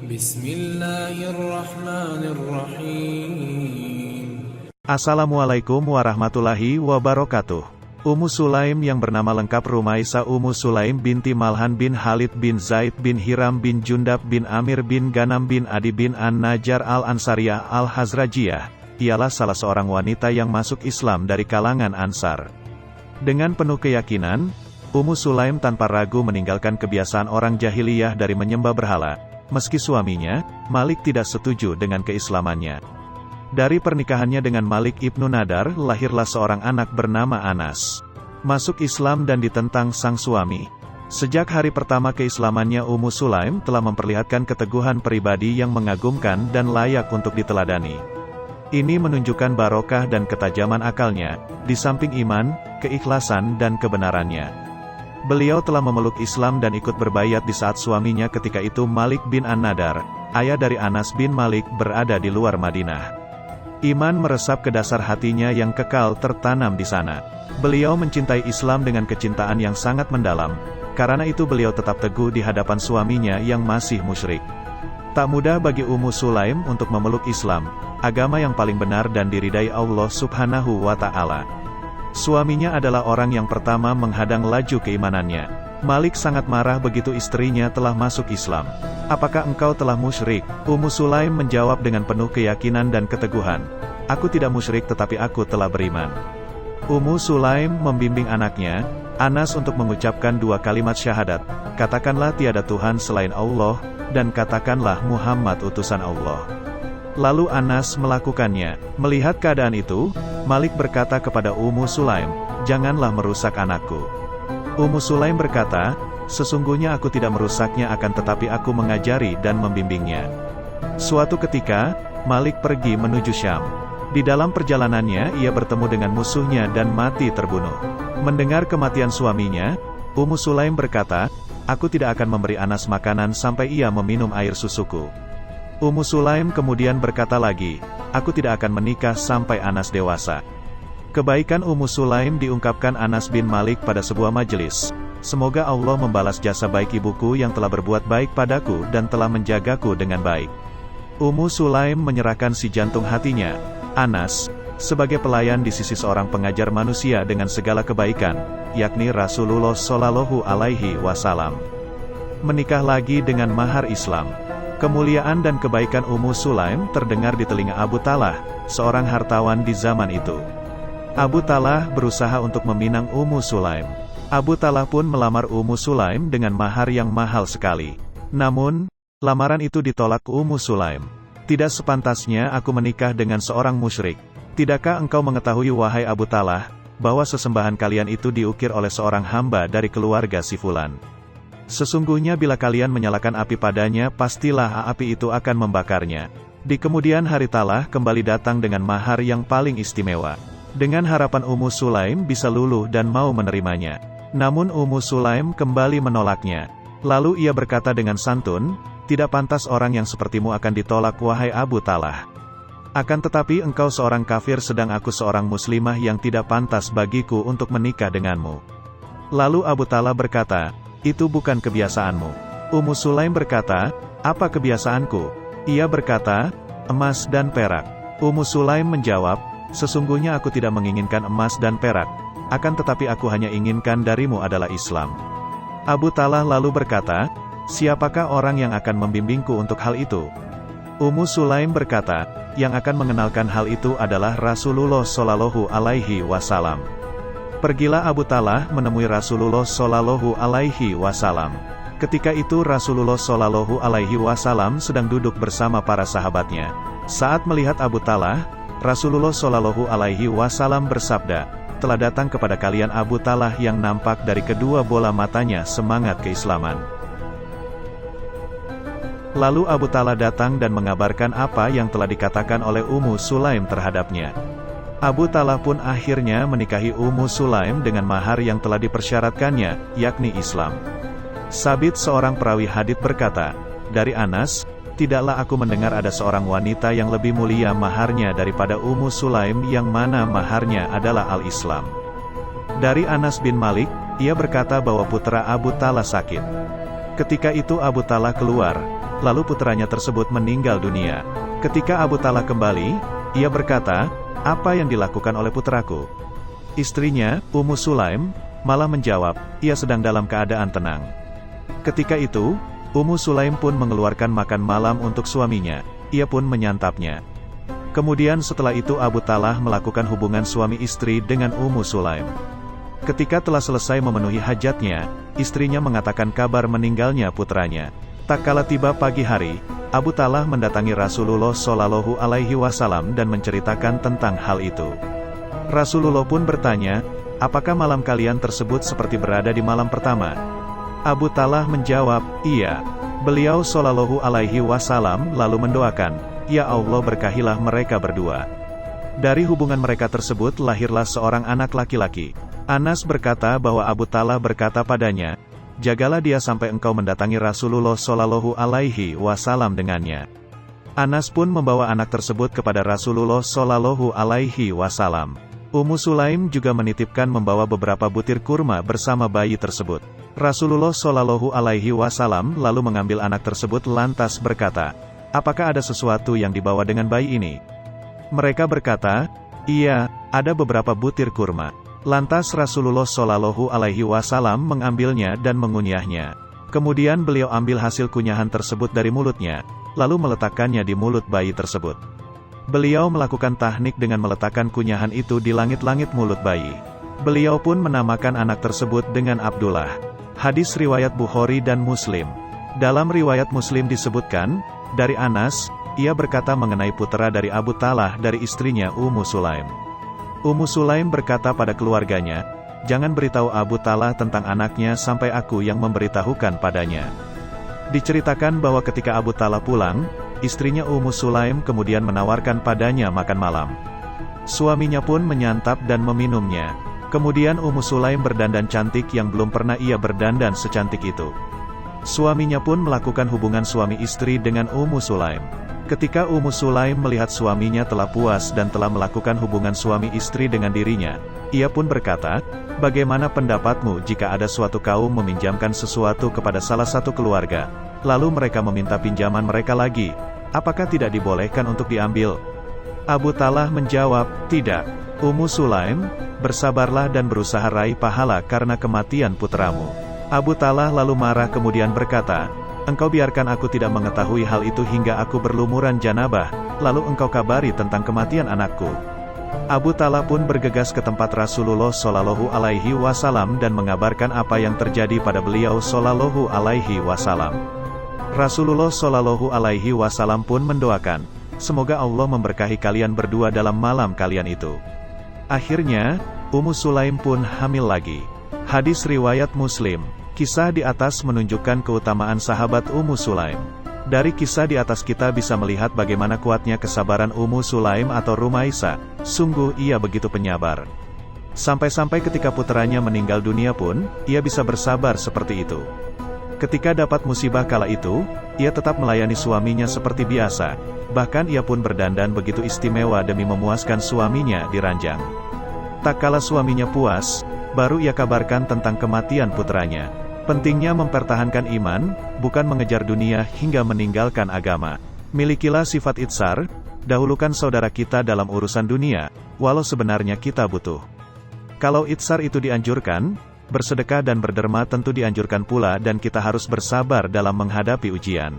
Bismillahirrahmanirrahim. Assalamualaikum warahmatullahi wabarakatuh. Ummu Sulaim yang bernama lengkap Rumaisa Ummu Sulaim binti Malhan bin Khalid bin Zaid bin Hiram bin Jundab bin Amir bin Ganam bin Adi bin An-Najjar al-Ansariyah al-Hazrajiyah, ialah salah seorang wanita yang masuk Islam dari kalangan Ansar. Dengan penuh keyakinan, Ummu Sulaim tanpa ragu meninggalkan kebiasaan orang jahiliyah dari menyembah berhala, meski suaminya, Malik tidak setuju dengan keislamannya. Dari pernikahannya dengan Malik ibnu Nadar, lahirlah seorang anak bernama Anas. Masuk Islam dan ditentang sang suami. Sejak hari pertama keislamannya, Ummu Sulaim telah memperlihatkan keteguhan pribadi yang mengagumkan dan layak untuk diteladani. Ini menunjukkan barokah dan ketajaman akalnya, di samping iman, keikhlasan dan kebenarannya. Beliau telah memeluk Islam dan ikut berbayat di saat suaminya ketika itu Malik bin An-Nadar, ayah dari Anas bin Malik, berada di luar Madinah. Iman meresap ke dasar hatinya yang kekal tertanam di sana. Beliau mencintai Islam dengan kecintaan yang sangat mendalam, karena itu beliau tetap teguh di hadapan suaminya yang masih musyrik. Tak mudah bagi Ummu Sulaim untuk memeluk Islam, agama yang paling benar dan diridai Allah Subhanahu wa Ta'ala. Suaminya adalah orang yang pertama menghadang laju keimanannya. Malik sangat marah begitu istrinya telah masuk Islam. "Apakah engkau telah musyrik?" Ummu Sulaim menjawab dengan penuh keyakinan dan keteguhan, "Aku tidak musyrik tetapi aku telah beriman." Ummu Sulaim membimbing anaknya, Anas, untuk mengucapkan dua kalimat syahadat, "Katakanlah tiada Tuhan selain Allah, dan katakanlah Muhammad utusan Allah." Lalu Anas melakukannya. Melihat keadaan itu, Malik berkata kepada Ummu Sulaim, "Janganlah merusak anakku." Ummu Sulaim berkata, "Sesungguhnya aku tidak merusaknya, akan tetapi aku mengajari dan membimbingnya." Suatu ketika, Malik pergi menuju Syam. Di dalam perjalanannya ia bertemu dengan musuhnya dan mati terbunuh. Mendengar kematian suaminya, Ummu Sulaim berkata, "Aku tidak akan memberi Anas makanan sampai ia meminum air susuku." Ummu Sulaim kemudian berkata lagi, "Aku tidak akan menikah sampai Anas dewasa." Kebaikan Ummu Sulaim diungkapkan Anas bin Malik pada sebuah majelis. "Semoga Allah membalas jasa baik ibuku yang telah berbuat baik padaku dan telah menjagaku dengan baik." Ummu Sulaim menyerahkan si jantung hatinya, Anas, sebagai pelayan di sisi seorang pengajar manusia dengan segala kebaikan, yakni Rasulullah Shallallahu Alaihi Wasallam. Menikah lagi dengan mahar Islam. Kemuliaan dan kebaikan Ummu Sulaim terdengar di telinga Abu Talhah, seorang hartawan di zaman itu. Abu Talhah berusaha untuk meminang Ummu Sulaim. Abu Talhah pun melamar Ummu Sulaim dengan mahar yang mahal sekali. Namun, lamaran itu ditolak Ummu Sulaim. "Tidak sepantasnya aku menikah dengan seorang musyrik. Tidakkah engkau mengetahui, wahai Abu Talhah, bahwa sesembahan kalian itu diukir oleh seorang hamba dari keluarga si Fulan? Sesungguhnya bila kalian menyalakan api padanya, pastilah api itu akan membakarnya." Di kemudian hari Talhah kembali datang dengan mahar yang paling istimewa, dengan harapan Ummu Sulaim bisa luluh dan mau menerimanya. Namun Ummu Sulaim kembali menolaknya. Lalu ia berkata dengan santun, "Tidak pantas orang yang sepertimu akan ditolak, wahai Abu Talhah. Akan tetapi engkau seorang kafir sedang aku seorang muslimah yang tidak pantas bagiku untuk menikah denganmu." Lalu Abu Talhah berkata, "Itu bukan kebiasaanmu." Ummu Sulaim berkata, "Apa kebiasaanku?" Ia berkata, "Emas dan perak." Ummu Sulaim menjawab, "Sesungguhnya aku tidak menginginkan emas dan perak, akan tetapi aku hanya inginkan darimu adalah Islam." Abu Talhah lalu berkata, "Siapakah orang yang akan membimbingku untuk hal itu?" Ummu Sulaim berkata, "Yang akan mengenalkan hal itu adalah Rasulullah Shallallahu Alaihi Wasallam." Pergilah Abu Talhah menemui Rasulullah Shallallahu Alaihi Wasallam. Ketika itu Rasulullah Shallallahu Alaihi Wasallam sedang duduk bersama para sahabatnya. Saat melihat Abu Talhah, Rasulullah Shallallahu Alaihi Wasallam bersabda, "Telah datang kepada kalian Abu Talhah yang nampak dari kedua bola matanya semangat keislaman." Lalu Abu Talhah datang dan mengabarkan apa yang telah dikatakan oleh Ummu Sulaim terhadapnya. Abu Talhah pun akhirnya menikahi Ummu Sulaim dengan mahar yang telah dipersyaratkannya, yakni Islam. Sabit, seorang perawi hadits, berkata, "Dari Anas, tidaklah aku mendengar ada seorang wanita yang lebih mulia maharnya daripada Ummu Sulaim yang mana maharnya adalah al-Islam." Dari Anas bin Malik, ia berkata bahwa putra Abu Talhah sakit. Ketika itu Abu Talha keluar, lalu putranya tersebut meninggal dunia. Ketika Abu Talha kembali, ia berkata, "Apa yang dilakukan oleh putraku?" Istrinya, Ummu Sulaim, malah menjawab, "Ia sedang dalam keadaan tenang." Ketika itu, Ummu Sulaim pun mengeluarkan makan malam untuk suaminya. Ia pun menyantapnya. Kemudian setelah itu Abu Talha melakukan hubungan suami istri dengan Ummu Sulaim. Ketika telah selesai memenuhi hajatnya, istrinya mengatakan kabar meninggalnya putranya. Tak kala tiba pagi hari, Abu Talha mendatangi Rasulullah Shallallahu Alaihi Wasallam dan menceritakan tentang hal itu. Rasulullah pun bertanya, "Apakah malam kalian tersebut seperti berada di malam pertama?" Abu Talha menjawab, "Iya." Beliau Shallallahu Alaihi Wasallam lalu mendoakan, "Ya Allah, berkahilah mereka berdua." Dari hubungan mereka tersebut lahirlah seorang anak laki-laki. Anas berkata bahwa Abu Talha berkata padanya, "Jagalah dia sampai engkau mendatangi Rasulullah Shallallahu Alaihi Wasallam dengannya." Anas pun membawa anak tersebut kepada Rasulullah Shallallahu Alaihi Wasallam. Ummu Sulaim juga menitipkan membawa beberapa butir kurma bersama bayi tersebut. Rasulullah Shallallahu Alaihi Wasallam lalu mengambil anak tersebut lantas berkata, "Apakah ada sesuatu yang dibawa dengan bayi ini?" Mereka berkata, "Iya, ada beberapa butir kurma." Lantas Rasulullah Shallallahu Alaihi Wasallam mengambilnya dan mengunyahnya. Kemudian beliau ambil hasil kunyahan tersebut dari mulutnya, lalu meletakkannya di mulut bayi tersebut. Beliau melakukan tahnik dengan meletakkan kunyahan itu di langit-langit mulut bayi. Beliau pun menamakan anak tersebut dengan Abdullah. Hadis riwayat Bukhari dan Muslim. Dalam riwayat Muslim disebutkan, dari Anas, ia berkata mengenai putra dari Abu Talha dari istrinya Ummu Sulaim. Ummu Sulaim berkata pada keluarganya, "Jangan beritahu Abu Talha tentang anaknya sampai aku yang memberitahukan padanya." Diceritakan bahwa ketika Abu Talha pulang, istrinya Ummu Sulaim kemudian menawarkan padanya makan malam. Suaminya pun menyantap dan meminumnya. Kemudian Ummu Sulaim berdandan cantik yang belum pernah ia berdandan secantik itu. Suaminya pun melakukan hubungan suami istri dengan Ummu Sulaim. Ketika Ummu Sulaim melihat suaminya telah puas dan telah melakukan hubungan suami istri dengan dirinya, ia pun berkata, "Bagaimana pendapatmu jika ada suatu kaum meminjamkan sesuatu kepada salah satu keluarga, lalu mereka meminta pinjaman mereka lagi, apakah tidak dibolehkan untuk diambil?" Abu Talha menjawab, "Tidak. Ummu Sulaim, bersabarlah dan berusaha raih pahala karena kematian putramu." Abu Talha lalu marah kemudian berkata, "Engkau biarkan aku tidak mengetahui hal itu hingga aku berlumuran janabah, lalu engkau kabari tentang kematian anakku." Abu Talha pun bergegas ke tempat Rasulullah Shallallahu Alaihi Wasallam dan mengabarkan apa yang terjadi pada beliau Shallallahu Alaihi Wasallam. Rasulullah Shallallahu Alaihi Wasallam pun mendoakan, "Semoga Allah memberkahi kalian berdua dalam malam kalian itu." Akhirnya, Ummu Sulaim pun hamil lagi. Hadis riwayat Muslim. Kisah di atas menunjukkan keutamaan sahabat Ummu Sulaim. Dari kisah di atas kita bisa melihat bagaimana kuatnya kesabaran Ummu Sulaim atau Rumaisa. Sungguh ia begitu penyabar. Sampai-sampai ketika putranya meninggal dunia pun, ia bisa bersabar seperti itu. Ketika dapat musibah kala itu, ia tetap melayani suaminya seperti biasa. Bahkan ia pun berdandan begitu istimewa demi memuaskan suaminya di ranjang. Tak kala suaminya puas, baru ia kabarkan tentang kematian putranya. Pentingnya mempertahankan iman, bukan mengejar dunia hingga meninggalkan agama. Milikilah sifat itsar, dahulukan saudara kita dalam urusan dunia, walau sebenarnya kita butuh. Kalau itsar itu dianjurkan, bersedekah dan berderma tentu dianjurkan pula dan kita harus bersabar dalam menghadapi ujian.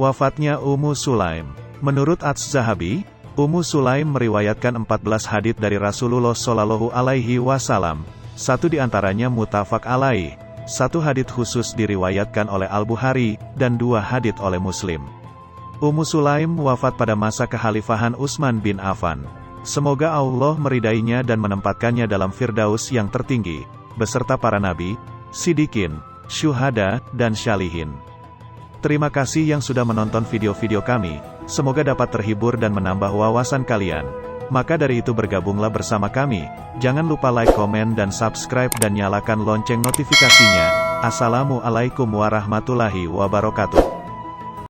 Wafatnya Ummu Sulaim. Menurut Az-Zahabi, Ummu Sulaim meriwayatkan 14 hadits dari Rasulullah Shallallahu Alaihi Wasallam. Satu di antaranya muttafaq alaih. Satu hadits khusus diriwayatkan oleh Al-Bukhari, dan 2 hadits oleh Muslim. Ummu Sulaim wafat pada masa kekhalifahan Utsman bin Affan. Semoga Allah meridainya dan menempatkannya dalam Firdaus yang tertinggi, beserta para nabi, siddiqin, syuhada, dan syalihin. Terima kasih yang sudah menonton video-video kami, semoga dapat terhibur dan menambah wawasan kalian. Maka dari itu bergabunglah bersama kami, jangan lupa like, komen dan subscribe dan nyalakan lonceng notifikasinya. Assalamualaikum warahmatullahi wabarakatuh.